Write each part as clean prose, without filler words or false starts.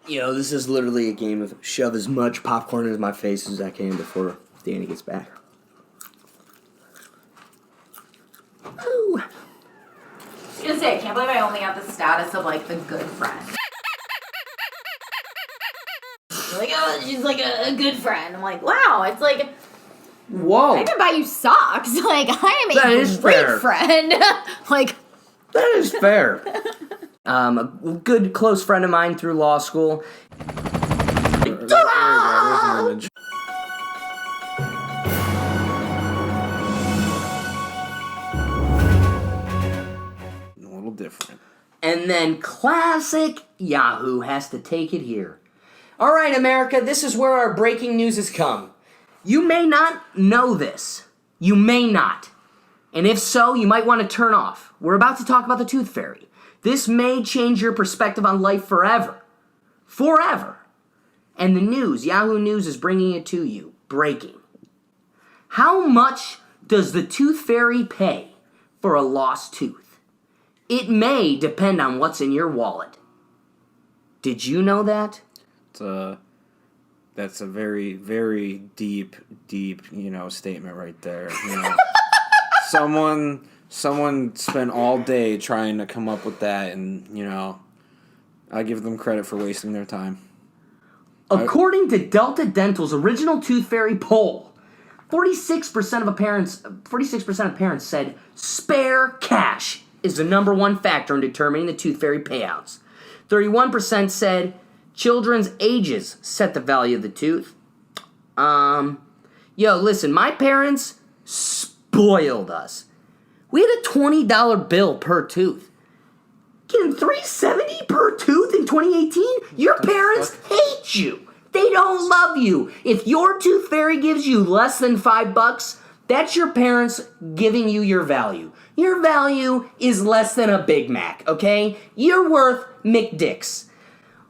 This is literally a game of shove as much popcorn into my face as I can before Danny gets back. Ooh. I was gonna say, I can't believe I only have the status of, like, the good friend. Like, oh, she's like a good friend. I'm like, wow, it's like... Whoa. I can buy you socks. Like, I am That a is great fair. friend. Like... That is fair. A good close friend of mine through law school. There's an image. A little different. And then classic Yahoo has to take it here. All right, America, this is where our breaking news has come. You may not know this. You may not. And if so, you might want to turn off. We're about to talk about the Tooth Fairy. This may change your perspective on life forever. Forever. And the news, Yahoo News is bringing it to you. Breaking. How much does the Tooth Fairy pay for a lost tooth? It may depend on what's in your wallet. Did you know that? That's a very, very deep, statement right there. Someone spent all day trying to come up with that, and, I give them credit for wasting their time. According to Delta Dental's original Tooth Fairy poll, 46% of parents said spare cash is the number one factor in determining the Tooth Fairy payouts. 31% said children's ages set the value of the tooth. Listen, my parents spoiled us. We had a $20 bill per tooth. Getting $370 per tooth in 2018? Your parents hate you. They don't love you. If your Tooth Fairy gives you less than $5, that's your parents giving you your value. Your value is less than a Big Mac, okay? You're worth McDicks.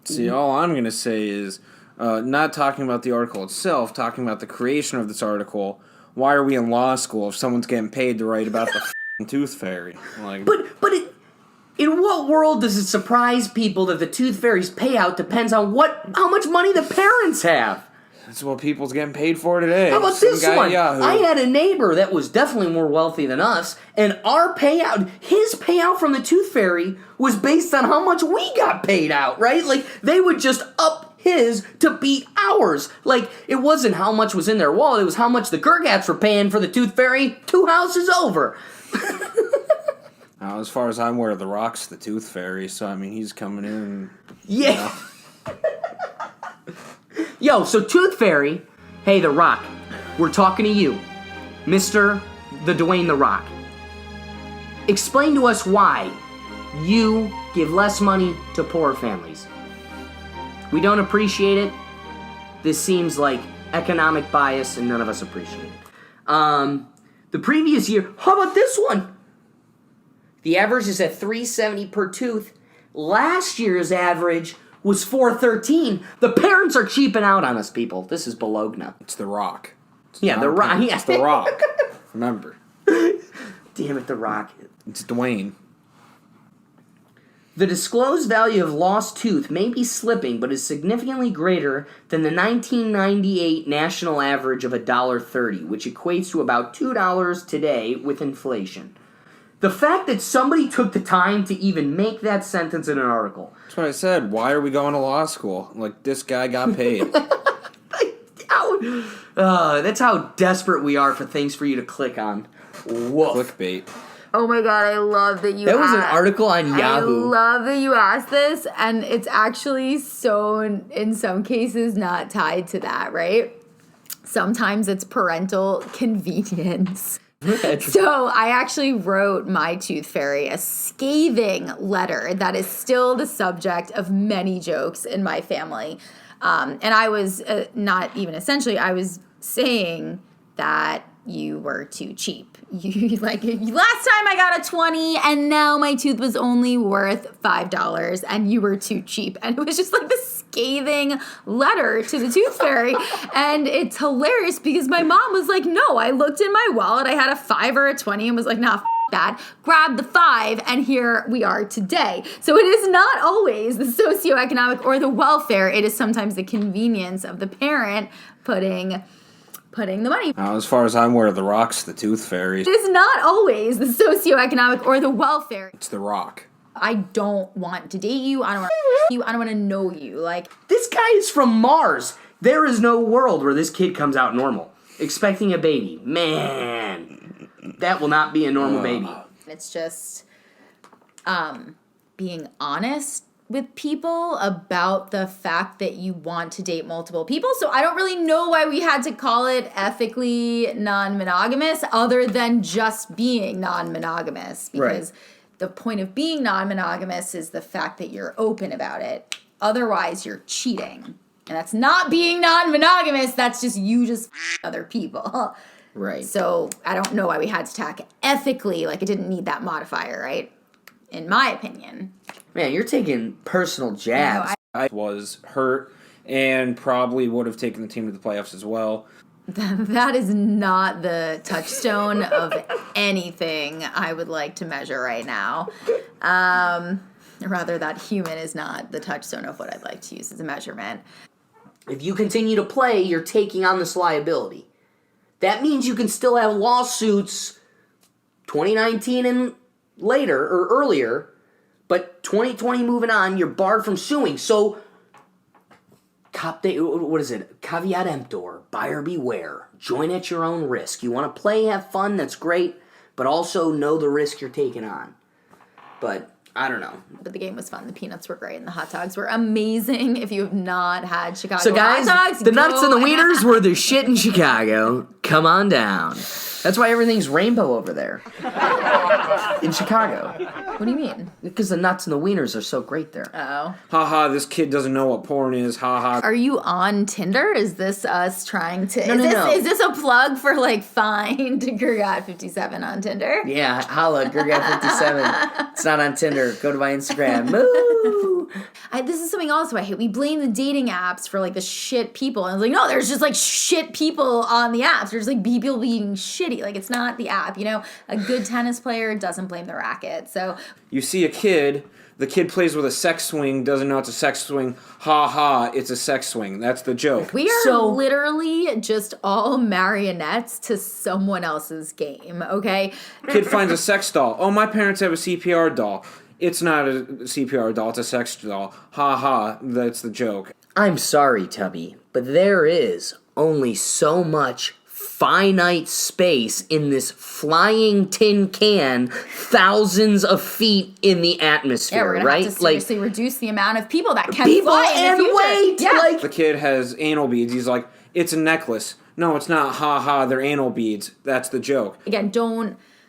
See, all I'm going to say is, not talking about the article itself, talking about the creation of this article. Why are we in law school if someone's getting paid to write about the Tooth Fairy? In what world does it surprise people that the Tooth Fairy's payout depends on how much money the parents have? That's what people's getting paid for today. How about this one? I had a neighbor that was definitely more wealthy than us, and his payout from the Tooth Fairy was based on how much we got paid out, right? Like, they would just up his to beat ours. Like, it wasn't how much was in their wallet, it was how much the Gergats were paying for the Tooth Fairy 2 houses over. Now, as far as I'm aware, The Rock's the Tooth Fairy, so, he's coming in. Yeah. Yo, so Tooth Fairy, hey, The Rock, we're talking to you, Mr. the Dwayne The Rock. Explain to us why you give less money to poorer families. We don't appreciate it. This seems like economic bias, and none of us appreciate it. The previous year, how about this one? The average is at $370 per tooth. Last year's average was $413. The parents are cheaping out on us, people. This is Bologna. It's The Rock. The Rock. It's The Rock. Remember. Damn it, The Rock. It's Dwayne. The disclosed value of lost tooth may be slipping, but is significantly greater than the 1998 national average of $1.30, which equates to about $2 today with inflation. The fact that somebody took the time to even make that sentence in an article. That's what I said. Why are we going to law school? Like, this guy got paid. That's how desperate we are for things for you to click on. Woof. Clickbait. Oh my god, I love that you That was an article on Yahoo. I love that you asked this, and it's actually so, in some cases, not tied to that, right? Sometimes it's parental convenience. So I actually wrote my Tooth Fairy a scathing letter that is still the subject of many jokes in my family. And I was not even essentially, I was saying that you were too cheap. You last time I got a 20 and now my tooth was only worth $5 and you were too cheap. And it was just like this scathing letter to the Tooth Fairy. And it's hilarious because my mom was like, no, I looked in my wallet. I had a 5 or a 20 and was like, nah, that, grabbed the 5, and here we are today. So it is not always the socioeconomic or the welfare. It is sometimes the convenience of the parent putting the money. As far as I'm aware, The Rock's the tooth fairy. It is not always the socioeconomic or the welfare. It's The Rock. I don't want to date you. I don't want to you. I don't want to know you. Like, This guy is from Mars. There is no world where this kid comes out normal. Expecting a baby. Man, that will not be a normal baby. it's just being honest with people about the fact that you want to date multiple people. So I don't really know why we had to call it ethically non-monogamous other than just being non-monogamous. Because the point of being non-monogamous is the fact that you're open about it. Otherwise, you're cheating. And that's not being non-monogamous. That's just you just other people. Right. So I don't know why we had to tack ethically. Like, it didn't need that modifier, right? In my opinion. Man, you're taking personal jabs. I was hurt and probably would have taken the team to the playoffs as well. That is not the touchstone of anything I would like to measure right now. Rather, that human is not the touchstone of what I'd like to use as a measurement. If you continue to play, you're taking on this liability. That means you can still have lawsuits 2019 and later or earlier, but 2020 moving on, you're barred from suing. So, what is it? Caveat emptor, buyer beware. Join at your own risk. You want to play, have fun, that's great, but also know the risk you're taking on. But I don't know. But the game was fun. The peanuts were great, and the hot dogs were amazing. If you have not had Chicago So guys, hot dogs, the nuts and the wieners were the shit in Chicago. Come on down. That's why everything's rainbow over there. In Chicago. What do you mean? Because the nuts and the wieners are so great there. Oh. Haha, this kid doesn't know what porn is. Haha. Are you on Tinder? Is this us trying to... No. Is this a plug for, like, find Gurgat57 on Tinder? Yeah, holla, Gurgat57. It's not on Tinder. Go to my Instagram. Moo! This is something also I hate. We blame the dating apps for, like, the shit people. And I was like, no, there's just, like, shit people on the apps. There's, like, people being shitty. Like, it's not the app, you know? A good tennis player doesn't blame the racket. So... You see a kid, the kid plays with a sex swing, doesn't know it's a sex swing. Ha ha, it's a sex swing. That's the joke. We are literally just all marionettes to someone else's game, okay? Kid finds a sex doll. Oh, my parents have a CPR doll. It's not a CPR doll, it's a sex doll. Ha ha, that's the joke. I'm sorry, Tubby, but there is only so much finite space in this flying tin can thousands of feet in the atmosphere, Yeah, we're gonna right? have to seriously reduce the amount of people that can People fly in and the future. wait! Yeah. Like, The kid has anal beads. He's like, it's a necklace. No, it's not. Ha ha, they're anal beads. That's the joke. Again,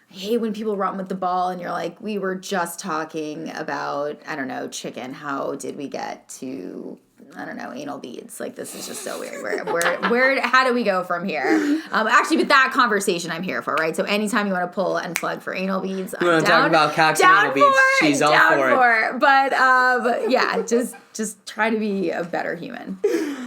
I hate when people run with the ball and you're like, we were just talking about, I don't know, chicken. How did we get to, I don't know, anal beads? Like, this is just so weird. How do we go from here? Actually, with that conversation, I'm here for, right? So anytime you want to pull and plug for anal beads, you want to talk about cocks and anal beads, she's all for it. But yeah, just try to be a better human.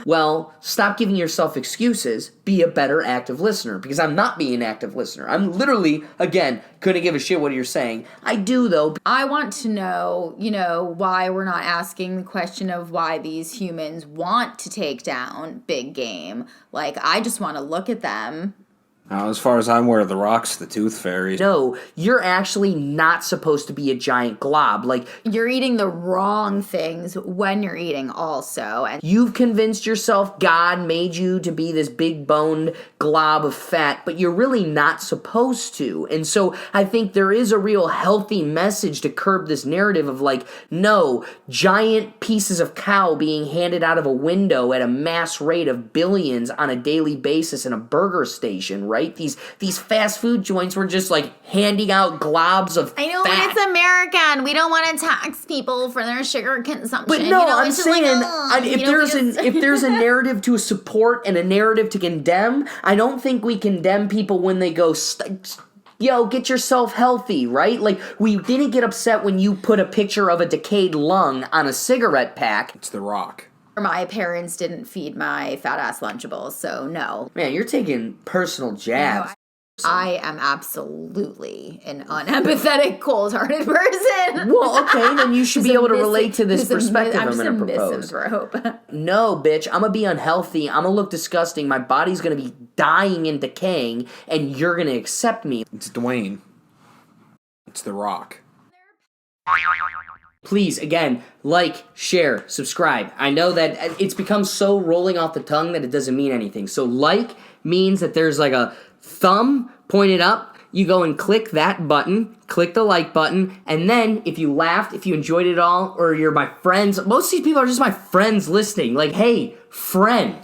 Well, stop giving yourself excuses. Be a better active listener. Because I'm not being an active listener. I'm literally, again, couldn't give a shit what you're saying. I do, though. I want to know, why we're not asking the question of why these humans want to take down big game. Like, I just want to look at them. As far as I'm aware, The Rock's the tooth fairy. No, you're actually not supposed to be a giant glob. Like, You're eating the wrong things when you're eating also. And you've convinced yourself God made you to be this big boned glob of fat, but you're really not supposed to. And so I think there is a real healthy message to curb this narrative of like, no, giant pieces of cow being handed out of a window at a mass rate of billions on a daily basis in a burger station, right? These fast food joints were just like handing out globs of I know, fat. but it's American. We don't want to tax people for their sugar consumption. But no, I'm it's just saying like, if there's a narrative to support and a narrative to condemn, I don't think we condemn people when they go, yo, get yourself healthy, right? Like, we didn't get upset when you put a picture of a decayed lung on a cigarette pack. It's The Rock. My parents didn't feed my fat ass Lunchables, so no. Man, you're taking personal jabs. I am absolutely an unempathetic, cold-hearted person. Well, okay, then you should be able to relate to this perspective I'm just going a to propose. misanthrope. No, bitch, I'm going to be unhealthy. I'm going to look disgusting. My body's going to be dying and decaying, and you're going to accept me. It's Dwayne. It's The Rock. Please, again, like, share, subscribe. I know that it's become so rolling off the tongue that it doesn't mean anything. So like means that there's like a thumb pointed up. You go and click that button, click the like button, and then if you laughed, if you enjoyed it all, or you're my friends, most of these people are just my friends listening. Like, hey, friend,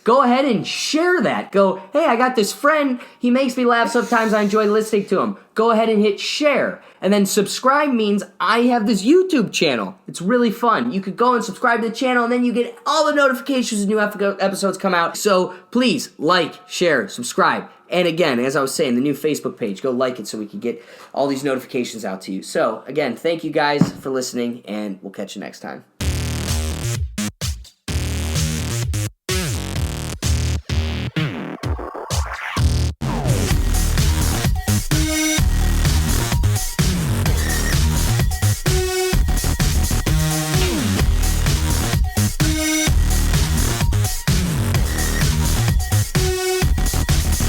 go ahead and share that. Go, hey, I got this friend. He makes me laugh sometimes. I enjoy listening to him. Go ahead and hit share. And then subscribe means I have this YouTube channel. It's really fun. You could go and subscribe to the channel, and then you get all the notifications as new episodes come out. So please like, share, subscribe. And again, as I was saying, the new Facebook page, go like it so we can get all these notifications out to you. So again, thank you guys for listening, and we'll catch you next time.